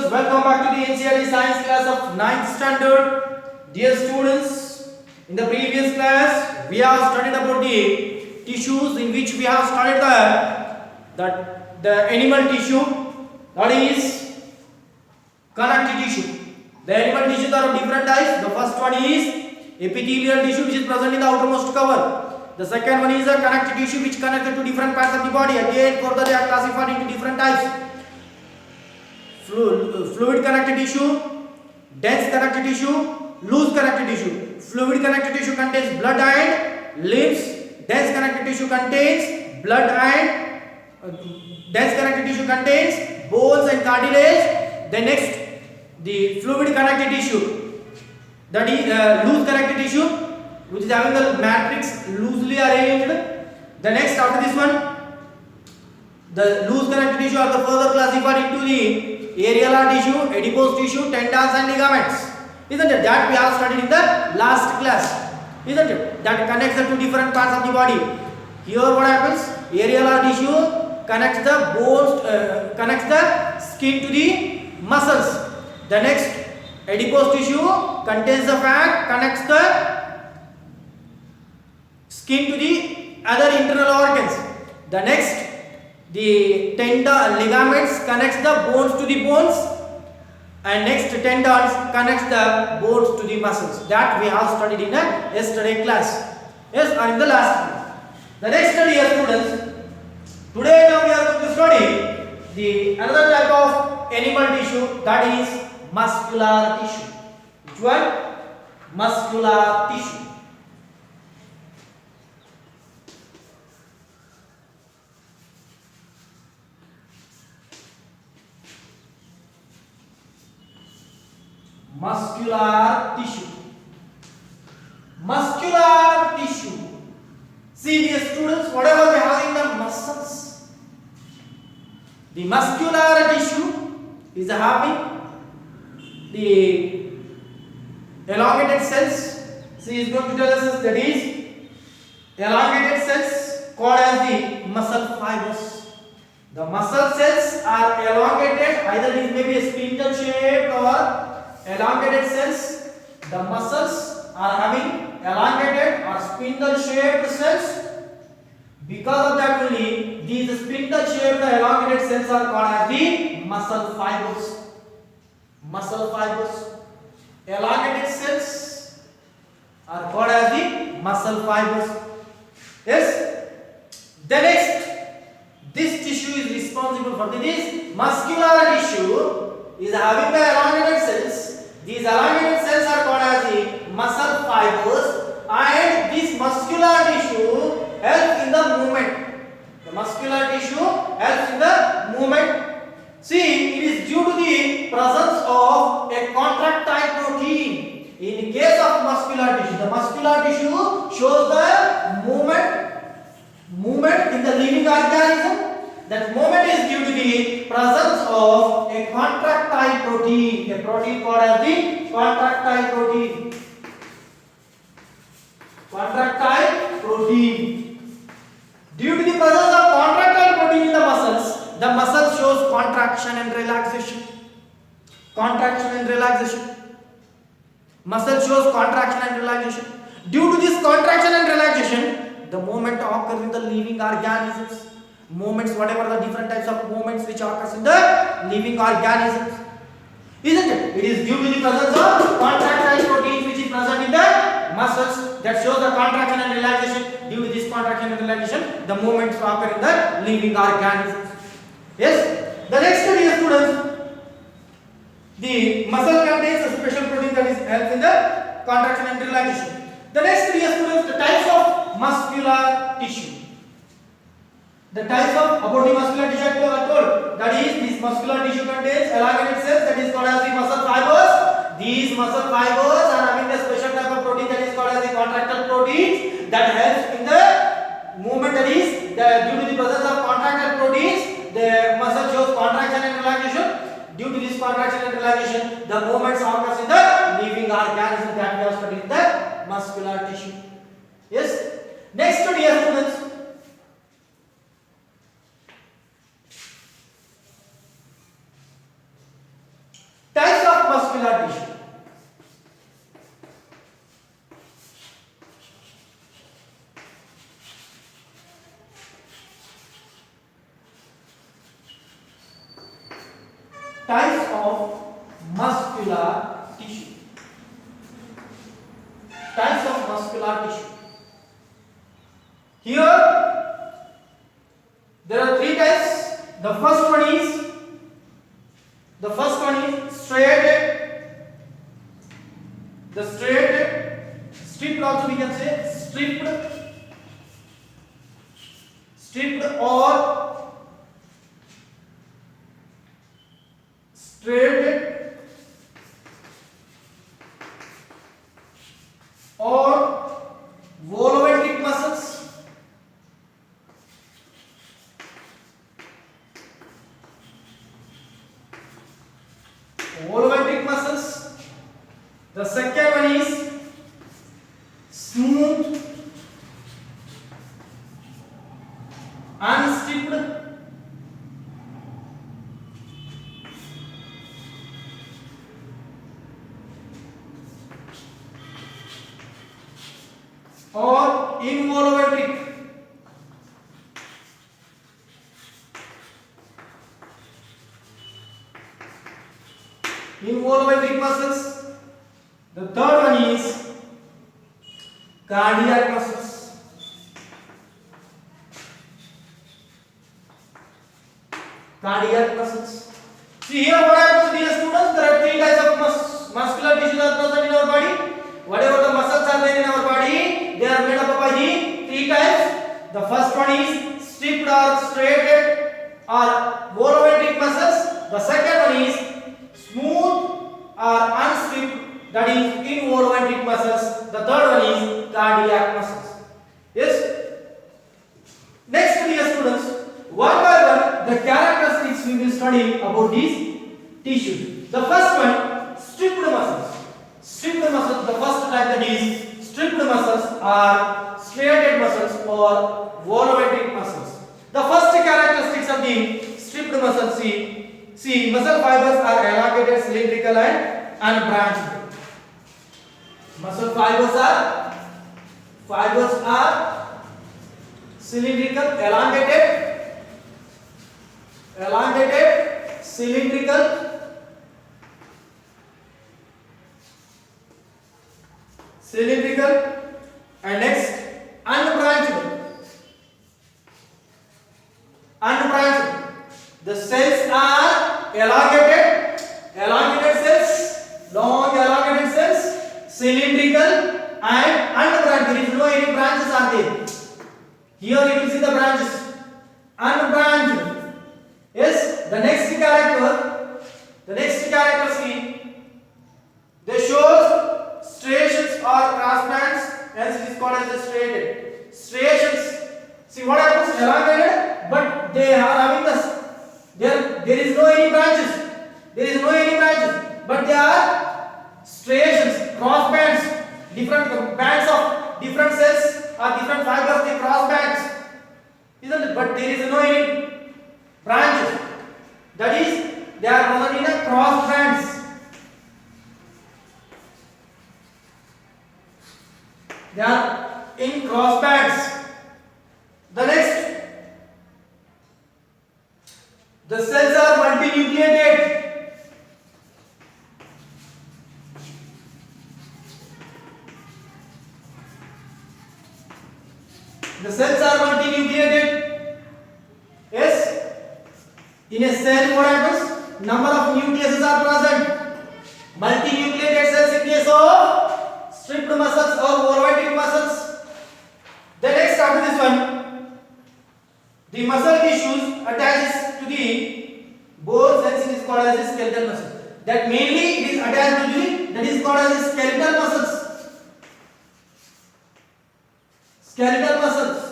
students, welcome back to the NCERT science class of 9th standard. Dear students, in the previous class we have studied about the tissues, in which we have studied the animal tissue, that is connective tissue. The animal tissues are of different types. The first one is epithelial tissue, which is present in the outermost cover. The second one is a connective tissue, which connected to different parts of the body. Again, further they are classified into different types. Fluid connective tissue, dense connective tissue, loose connective tissue. Fluid connective tissue contains blood and limbs. Dense connective tissue contains blood and dense connective tissue contains bones and cartilage. Then next, the fluid connective tissue, that is loose connective tissue, which is having the matrix loosely arranged. The next, after this one, the loose connective tissue are the further classified into the areolar tissue, adipose tissue, tendons and ligaments. Isn't it? That we have studied in the last class. Isn't it? That connects the two different parts of the body. Here what happens? Areolar tissue connects the bones, connects the skin to the muscles. The next, adipose tissue contains the fat, connects the skin to the other internal organs. The next, the tendon ligaments connects the bones to the bones, and next tendons connects the bones to the muscles. That we have studied in a yesterday class. Yes, or in the last class. The next study, students. Today now we are going to study the another type of animal tissue, that is muscular tissue. Which one? Muscular tissue. Muscular tissue. Muscular tissue. See, dear students, whatever we have in the muscles, the muscular tissue is having the elongated cells. See, is going to tell us that is elongated cells called as the muscle fibers. The muscle cells are elongated, either it may be a spindle shaped or elongated cells. The muscles are having elongated or spindle shaped cells. Because of that only, these spindle shaped elongated cells are called as the muscle fibers. Muscle fibers. Elongated cells are called as the muscle fibers. Yes. The next, this tissue is responsible for this muscular tissue is having the elongated cells. These elongated cells are called as the muscle fibers, and this muscular tissue helps in the movement. The muscular tissue helps in the movement. See, it is due to the presence of a contractile protein. In case of muscular tissue, the muscular tissue shows the movement in the living organism. That movement is due to the presence of a contractile protein, a protein called as the contractile protein. Contractile protein. Due to the presence of contractile protein in the muscle shows contraction and relaxation. Contraction and relaxation. Muscle shows contraction and relaxation. Due to this contraction and relaxation, the movement occurs in the living organisms. Movements, whatever the different types of movements which occurs in the living organisms, isn't it? It is due to the presence of contractile proteins which is present in the muscles, that shows the contraction and relaxation. Due to this contraction and relaxation, the movements occur in the living organisms. Yes. The next study, students, the muscle contains a special protein that is helps in the contraction and relaxation. The next study, students, the types of muscular tissue. The types of about the muscular tissue I told, that is, this muscular tissue contains elongated cells, that is called as the muscle fibers. These muscle fibers are having a special type of protein that is called as the contractile proteins that helps in the movement. That is, due to the presence of contractile proteins, the muscle shows contraction and relaxation. Due to this contraction and relaxation, the movements occurs in the living organism that we have studied in the muscular tissue. Yes. Next study, students. types of muscular tissue. Types of muscular tissue. Here there are three types. The first one is striated. The striated, stripped also we can say, stripped or striated or volumetric muscles. Volumetric muscles. The second one is smooth, unstripped, or involumetric. Involumetric muscles. The third one is cardiac muscles. Cardiac muscles. See here what happens, dear students? There are three types of muscular tissues are present in our body. Whatever the muscles are there in our body, they are made up by the three types. The first one is stripped or striated or volumetric muscles. The second one is smooth or unstripped, that is involumetric muscles. The third one is cardiac muscles. Yes. Next, dear students, one by one the characteristics we will study about these tissues. The first one, stripped muscles. Stripped muscles, the first type, that is stripped muscles or striated muscles or volumetric muscles. The first characteristics of the stripped muscles, see muscle fibers are elongated, cylindrical and unbranched. Muscle fibers are cylindrical, elongated, cylindrical, and next unbranched. The cells are elongated cells, long elongated cells, cylindrical and unbranched. There is no any branches are there. Here you will see the branches. Unbranched. Yes. The next character, see, they shows striations or cross bands, hence it is called as the striated. Striations. See what happens? Elongated, but they are having this. There is no any branches. But they are striations, cross bands, different bands of different cells or different fibers. They cross bands, isn't it? But there is no any branches. That is, they are present in a cross bands. They are in cross bands. The next, the cells are multinucleated. The cells are multinucleated. Yes. In a cell, what happens? Number of nucleuses are present. Multinucleated cells in case of stripped muscles or volumetric muscles. The next, after this one, the muscle tissues attaches to the bones, hence it is called as the skeletal muscle. That mainly it is attached to the, that is called as the skeletal muscles. Skeletal muscles.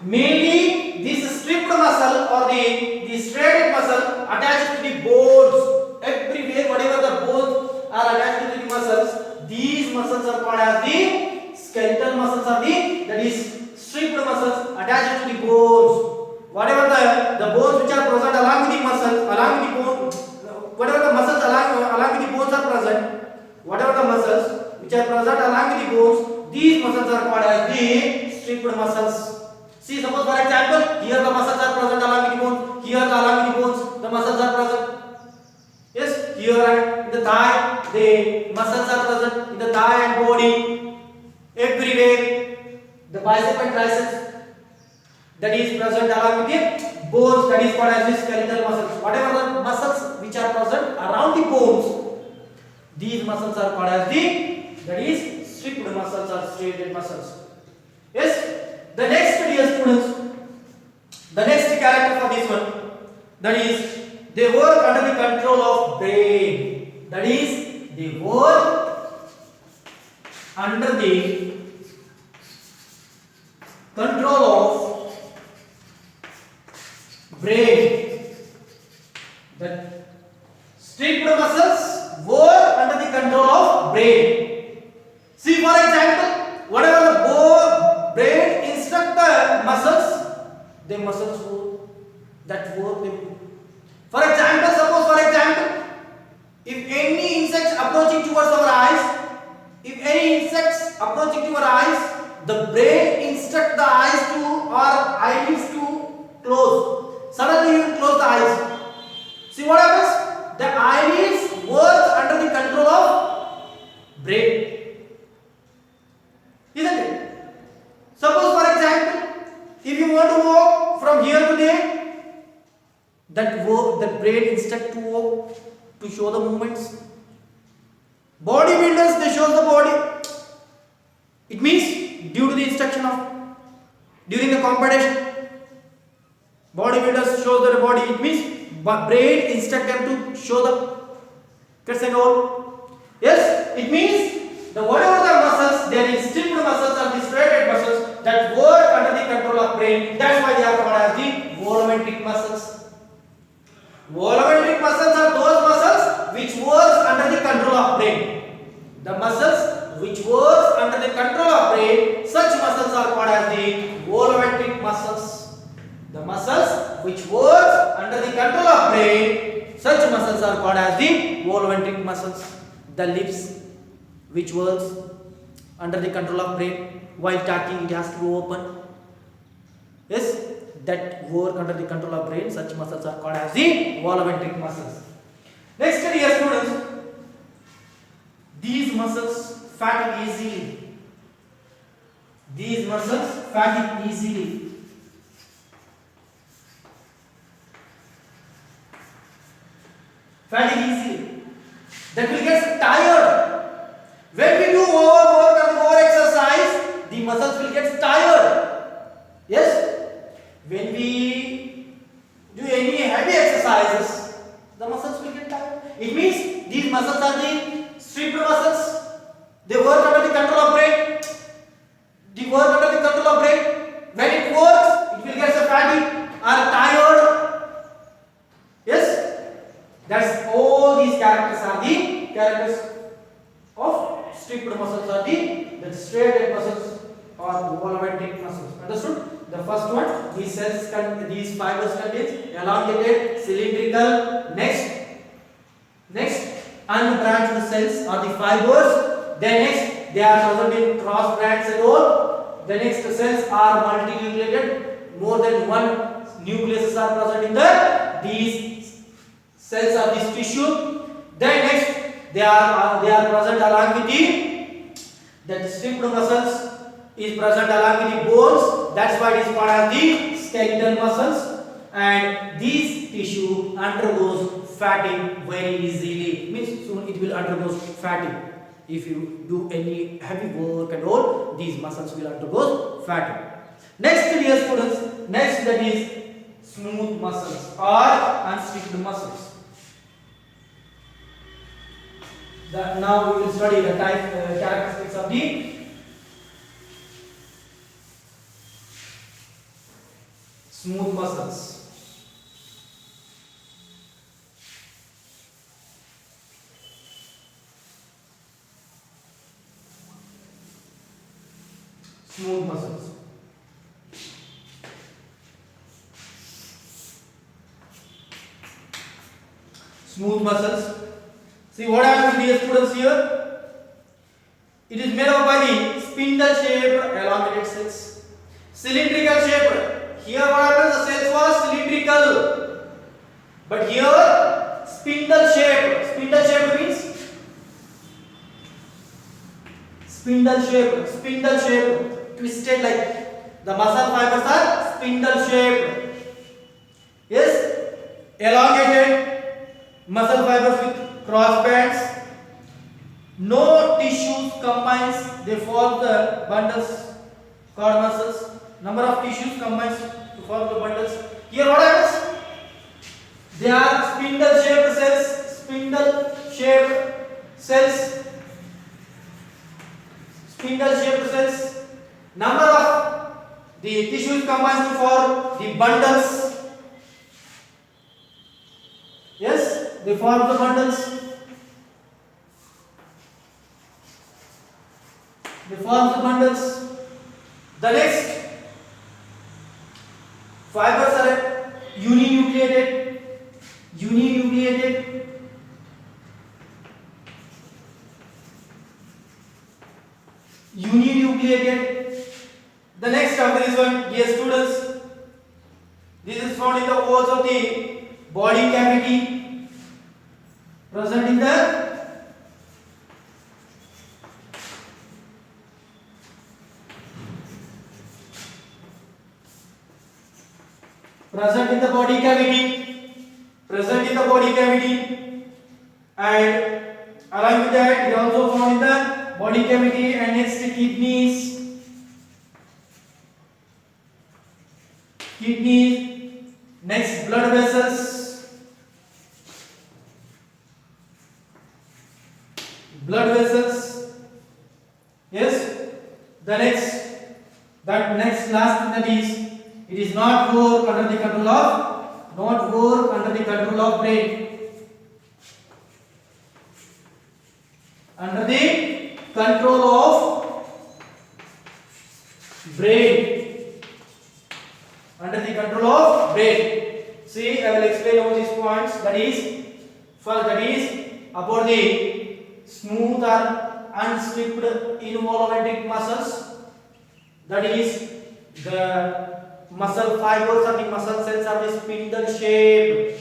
Mainly this stripped muscle or the striated muscle attaches to the bones. Everywhere, whatever the bones are attached to the muscles, these muscles are called as the skeletal muscles of the, that is stripped muscles attached to the bones. Whatever the bones which are present along with the muscles, along with the bone, whatever the muscles along with the bones are present, whatever the muscles which are present along with the bones, these muscles are called as the stripped muscles. See, suppose for example, here the muscles are present along with the bones, here along with the bones, the muscles are present. here and in the thigh, the muscles are present in the thigh and body everywhere. The bicep and triceps, that is present along with the bones, that is called as the skeletal muscles. Whatever the muscles which are present around the bones, these muscles are called as that is stripped muscles or striated muscles. Yes. The next, dear students, the next character for this one, that is they work under the control of brain. That is they work under the control of brain. The stripped muscles work under the control of brain. See, for example, whatever the brain instruct the muscles, the muscles work. That work they do. For example, if any insects approaching towards our eyes, the brain instruct the eyes to or eyelids to close. Suddenly you close the eyes. See what happens? The eyelids work under the control of brain. Isn't it? Suppose, for example, if you want to walk from here to there, the brain instruct to walk, to show the movements. Bodybuilders, they show the body. It means due to the instruction of during the competition, bodybuilders show their body. It means brain instruct them to show the cuts and all. Yes, it means the whatever the muscles, there is stripped muscles or the striated muscles that work under the control of brain. That's why they are called as the volumetric muscles. Volumetric muscles are those muscles which work under the control of brain. The muscles which work under the control of brain, such muscles are called as the volumetric muscles. The muscles which work under the control of brain, such muscles are called as the volumetric muscles. The lips which works under the control of brain, while talking it has to be open. Yes, that work under the control of brain, such muscles are called as the volumetric muscles. Next, dear students, these muscles fatigue easily. These muscles fatigue easily. Fatigue easily. That will get tired. When we do overwork or over exercise, the muscles will get tired. Yes? When we do any heavy exercises, the muscles will get tired. It means these muscles are the stripped muscles. They work under the control of brain. They work under the control of brain. When it works, it will get fatigued or tired. Yes? That's all these characters are the characters of stripped muscles are the striated muscles or volumetric muscles. Understood? The first one, these cells these fibers contains elongated, cylindrical. Next, unbranched cells are the fibers. Then next, they are present in cross branches and all. The next cells are multinucleated. More than one nucleus are present in these cells of this tissue. Then next, they are present along with the stripped muscles is present along with the bones. That's why it is called as the skeletal muscles. And this tissue undergoes fatigue very easily. Means soon it will undergo fatigue. If you do any heavy work and all, these muscles will undergo fatigue. Next, dear students, that is smooth muscles or unstripped muscles. Now we will study the characteristics of the smooth muscles. Smooth muscles. Smooth muscles. See what happens, dear students, here? It is made up by the spindle shaped elongated cells. Cylindrical shaped. Here what happens? The cells were cylindrical. But here spindle shape. Spindle shape means spindle shape, twisted like the muscle fibers are spindle shape. Yes, elongated muscle fibers with cross bands. No tissues combines, they form the bundles called muscles. Number of tissues combines to form the bundles. Here what happens? They are spindle shaped cells. Spindle shaped cells. Spindle shaped cells. Number of the tissues combines to form the bundles. Yes, they form the bundles. They form the bundles. The next fibers are uninucleated. Uninucleated. Uninucleated. The next after this one, dear students, this is found in the walls of the body cavity, present in the body cavity, present in the body cavity, and along with that, it also found in the body cavity. And next, kidneys, next blood vessels, yes. The next last thing, that is, it is not work under the control of brain. Under the control of brain. Under the control of brain. See, I will explain all these points. That is about the smooth or unstripped involuntary muscles. That is the muscle fibers or the muscle cells are the spindle shape,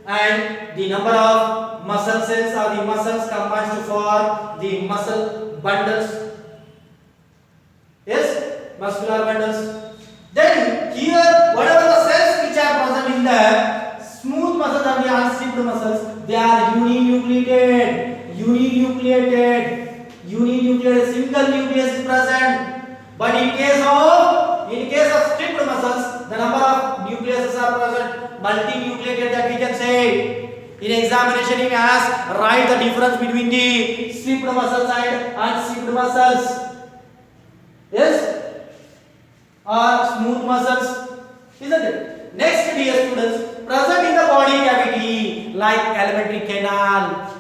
and the number of muscle cells or the muscles combines to form the muscle bundles. Yes, muscular bundles. Then here, whatever the cells which are present in the smooth muscles or the unstripped muscles, they are uninucleated. Single nucleus is present. But in case of stripped muscles, the number of nucleuses are present, multinucleated, that we can say. In examination, he asks, write the difference between the stripped muscles and unstripped muscles. Yes, or smooth muscles, isn't it? Next, dear students, present in the body cavity like alimentary canal,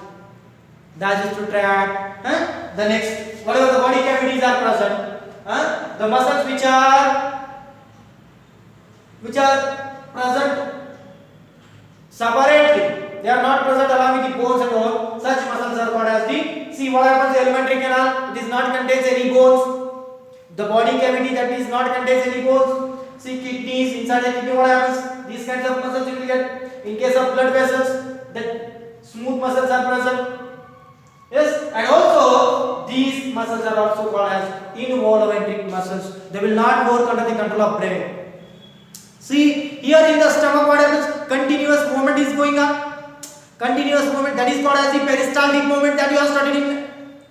digestive tract. The next, whatever the body cavities are present, the muscles which are present separately, they are not present along with the bones and all. Such muscles are called as the. See what happens in the alimentary canal? It is not contains any bones. The body cavity that is not contains any bones. See kidneys, inside the kidney what happens? These kinds of muscles you will get. In case of blood vessels, the smooth muscles are present. Yes, and also these muscles are also called as involuntary muscles. They will not work under the control of brain. See here in the stomach what happens? Continuous movement is going on. Continuous movement, that is called as the peristaltic movement that you have studied in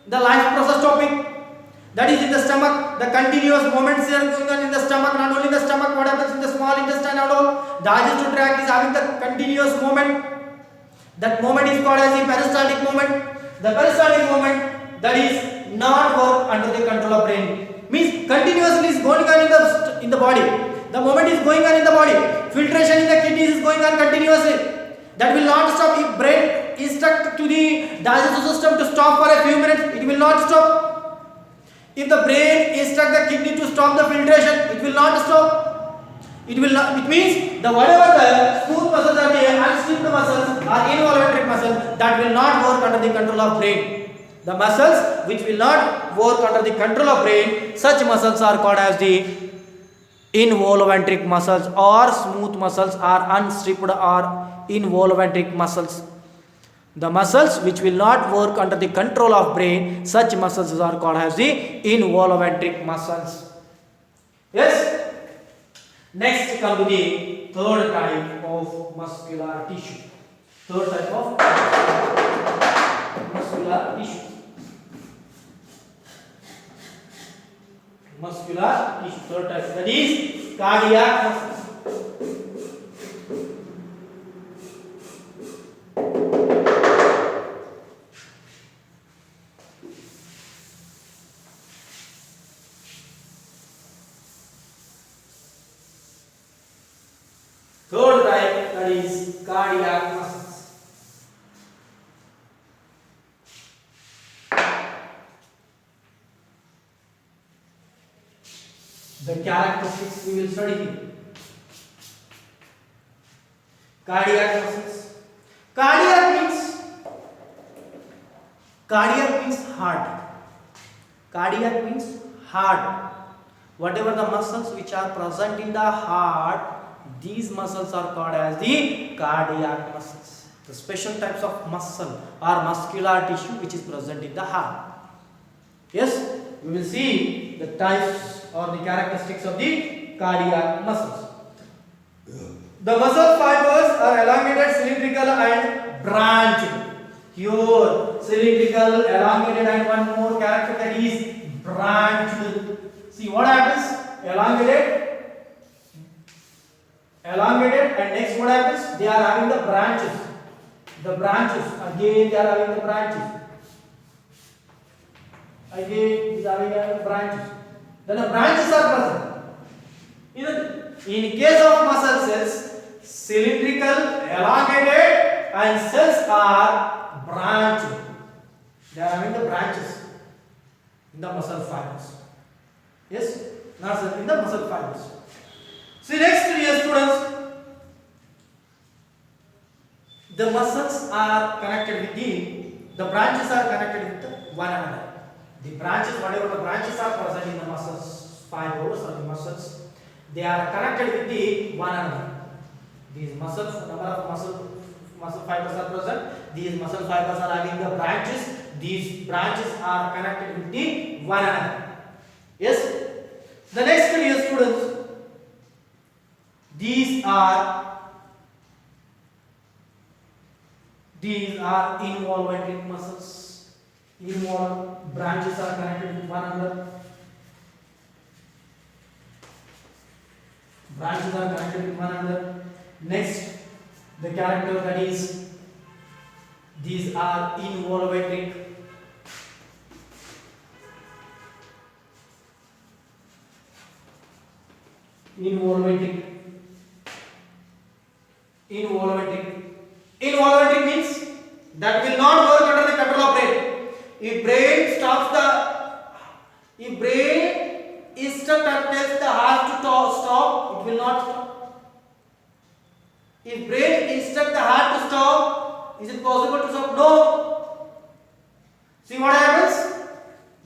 the life process topic. That is in the stomach. The continuous movements are going on in the stomach. Not only in the stomach, what happens in the small intestine and all. Digestive tract is having the continuous movement. That movement is called as the peristaltic movement. The peristaltic movement, that is not work under the control of brain. Means continuously is going on in the body. The movement is going on in the body. Filtration in the kidneys is going on continuously. That will not stop. If brain instruct to the digestive system to stop for a few minutes, it will not stop. If the brain instruct the kidney to stop the filtration, it will not stop. It means the whatever the smooth muscles are the unstripped muscles or involuntary muscles that will not work under the control of brain. The muscles which will not work under the control of brain, such muscles are called as the Involuntary muscles or smooth muscles are unstripped or involuntary muscles. The muscles which will not work under the control of brain, such muscles are called as the involuntary muscles. Yes. Next come to the third type of muscular tissue. Third type of muscular tissue. Muscular tissue. Third type, that is cardiac muscles. Third type, that is cardiac muscles. The characteristics we will study here. Cardiac muscles. Cardiac means heart. Cardiac means heart. Whatever the muscles which are present in the heart, these muscles are called as the cardiac muscles. The special types of muscle or muscular tissue which is present in the heart. Yes, we will see the types or the characteristics of the cardiac muscles. The muscle fibers are elongated, cylindrical and branched. Here, cylindrical, elongated and one more character, that is branched. See what happens? Elongated and next what happens? They are having the branches. The branches, again they are having the branches. Again is having the branches. Then the branches are present. In case of muscle cells, cylindrical, elongated and cells are branched. They are having the branches in the muscle fibers. Yes, not in the muscle fibers. See next, dear students, the muscles are connected with the branches are connected with one another. The branches, whatever the branches are present in the muscles fibers or the muscles, they are connected with the one another. These muscles, number of muscle fibers are present. These muscle fibers are having the branches. These branches are connected with the one another. Yes. The next, dear students, these are involuntary muscles. Involved branches are connected with one another. Branches are connected with one another. Next, the character, that is, these are involuntary. Involuntary means that will not work under the control of brain. If brain instructor tells the heart to stop, it will not stop. If brain instructs the heart to stop, is it possible to stop? No. See what happens?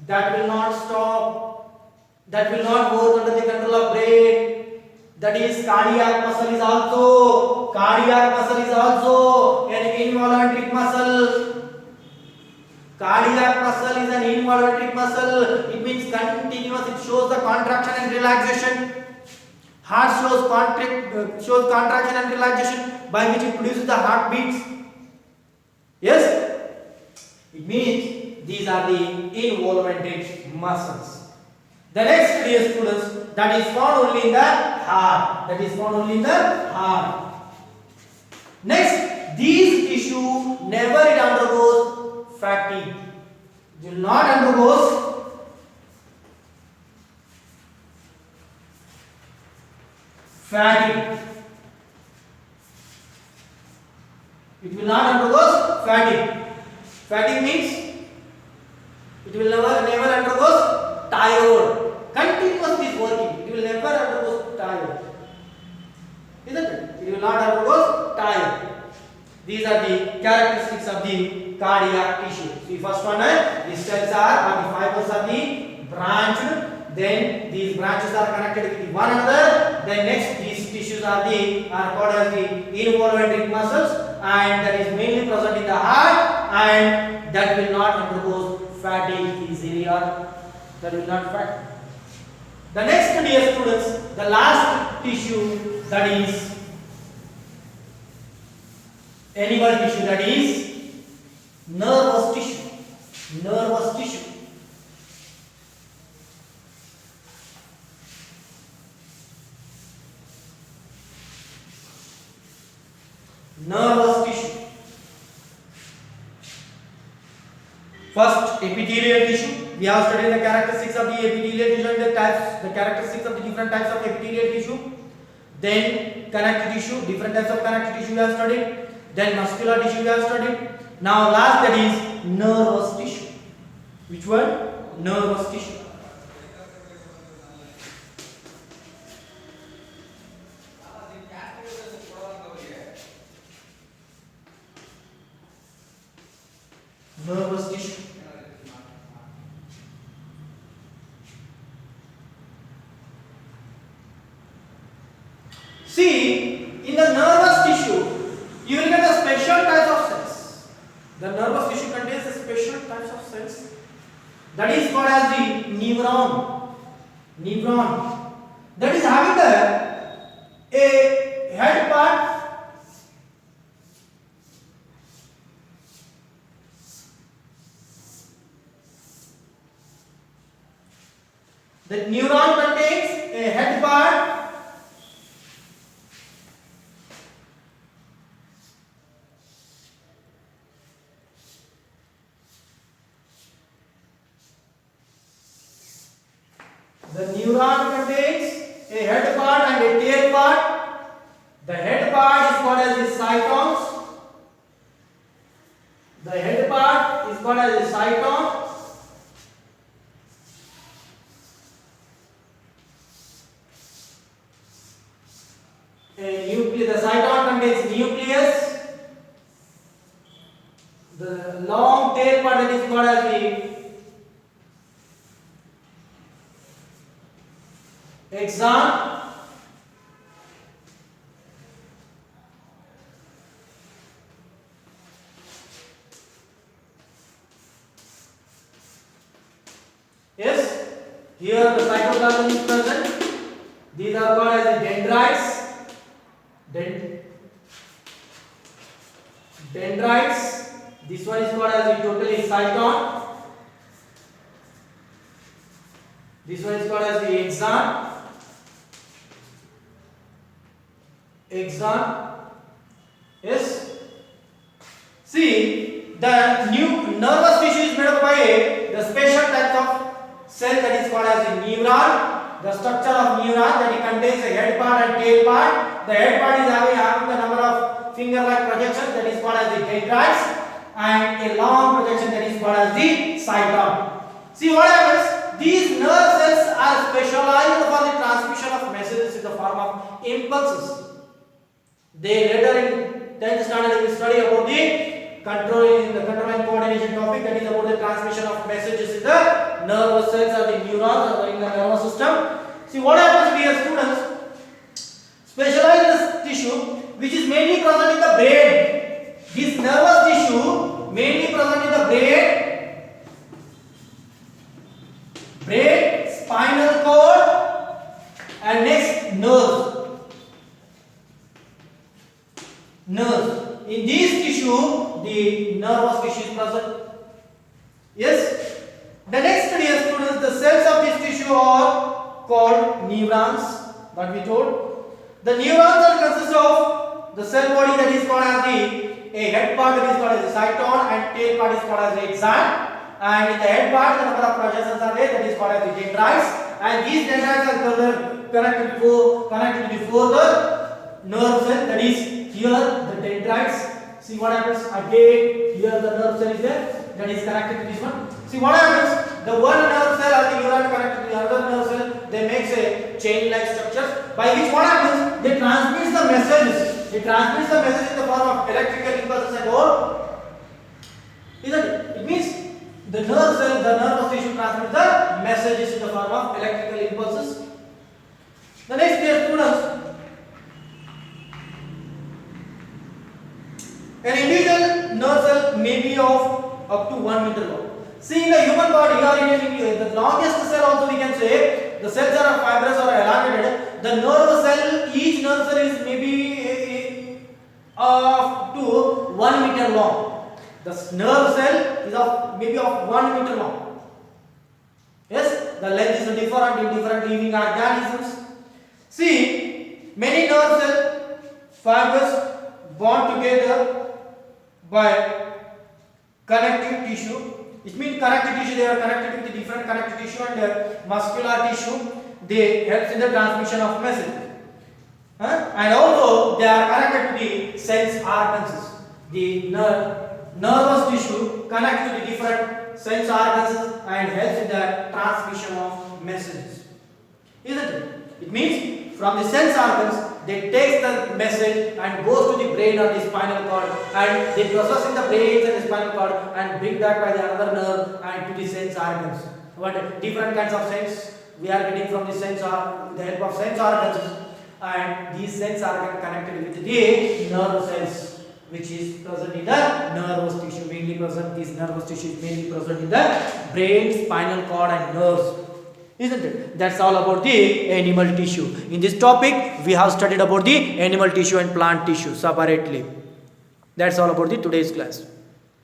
That will not stop. That will not work under the control of brain. That is, cardiac muscle is also an involuntary muscle. Cardiac muscle is an involuntary muscle. It means continuous. It shows the contraction and relaxation. Heart shows contraction and relaxation, by which it produces the heartbeats. Yes, it means these are the involuntary muscles. The next, dear students, that is found only in the heart. Next, these tissue never it undergoes fatigue. It will not undergoes fatigue. It will not undergoes fatigue. Fatigue means it will never undergoes tired. Continuous is working. It will never undergoes tired. Isn't it? It will not undergoes tired. These are the characteristics of the cardiac tissue. See, first one, the cells are, or the fibers are the branched. then these branches are connected with one another. Then next these tissues are called as the involuntary muscles, and that is mainly present in the heart, and that will not undergo fatigue easily, or that will not fatigue. The next, dear students, the last tissue, that is animal tissue, that is nervous tissue. Nervous tissue. Nervous tissue. First, epithelial tissue. We have studied the characteristics of the epithelial tissue and the characteristics of the different types of epithelial tissue. Then connective tissue, different types of connective tissue we have studied. Then muscular tissue we have studied. Now last, that is nervous tissue. Which one? Nervous tissue. Nervous tissue. See, in the nervous tissue, you will get a special types of cells. The nervous tissue contains a special types of cells. That is called as the neuron. Neuron. That is having a head part. The neuron contains a head part. The neuron contains a head part and a tail part. The head part is called as the cytons. The head part is called as the cyton. The cyton contains nucleus. The long tail part, that is called as the axon. Yes, here the cytoplasm is present. These are called as the dendrites. Dendrites. This one is called as the totally cyton. This one is called as the axon. Axon. Yes. See, the new nervous tissue is made up by the special type of cell, that is called as the neuron. The structure of neuron, that it contains a head part and tail part. The head part is having the number of finger-like projections, that is called as the dendrites, and a long projection, that is called as the cyton. See what happens? These nerve cells are specialized for the transmission of messages in the form of impulses. They later in 10th standard will study about the control and coordination topic, that is about the transmission of messages in the nervous cells or the neurons or in the nervous system. See what happens, dear students? Specialized tissue which is mainly present in the brain. This nervous tissue mainly present in the brain, spinal cord, and next nerves. In this tissue, the nervous tissue is present. Yes. The next, dear students, the cells of this tissue are called neurons. What we told. The neurons are consist of the cell body, that is called as a head part, that is called as the cyton, and tail part is called as the axon. And in the head part, the number of projections are there, that is called as the dendrites. And these dendrites are connected to the further nerve cell, that is here the dendrites. See what happens again, here the nerve cell is there, that is connected to this one. See what happens, the one nerve cell or the neuron connected to the other nerve cell, they make a chain like structures, by which what happens, they transmit the messages. They transmit the message in the form of electrical impulses and all. Isn't it? It means the nerve cell, the nervous tissue transmits the messages in the form of electrical The next, dear students, an individual nerve cell may be of up to 1 meter long. See, in the human body or in the longest cell also we can say the cells are fibrous or elongated. The nerve cell, each nerve cell is maybe up to 1 meter long. The nerve cell is of maybe of 1 meter long. Yes, the length is different in different living organisms. See, many nerve cell fibers bond together by connective tissue. It means connective tissue, they are connected with the different connective tissue and muscular tissue. They help in the transmission of message. And also they are connected to the sense organs. The nervous tissue connects to the different sense organs and helps in the transmission of messages. Isn't it? It means from the sense organs they take the message and goes to the brain or the spinal cord, and they process in the brain and the spinal cord and bring that by the another nerve and to the sense organs. What different kinds of sense we are getting from the sense or with the help of sense organs, and these sense organs connected with the nerve cells, which is present in the nervous tissue. Mainly present, this nervous tissue is mainly present in the brain, spinal cord and nerves. Isn't it? That's all about the animal tissue. In this topic, we have studied about the animal tissue and plant tissue separately. That's all about the today's class.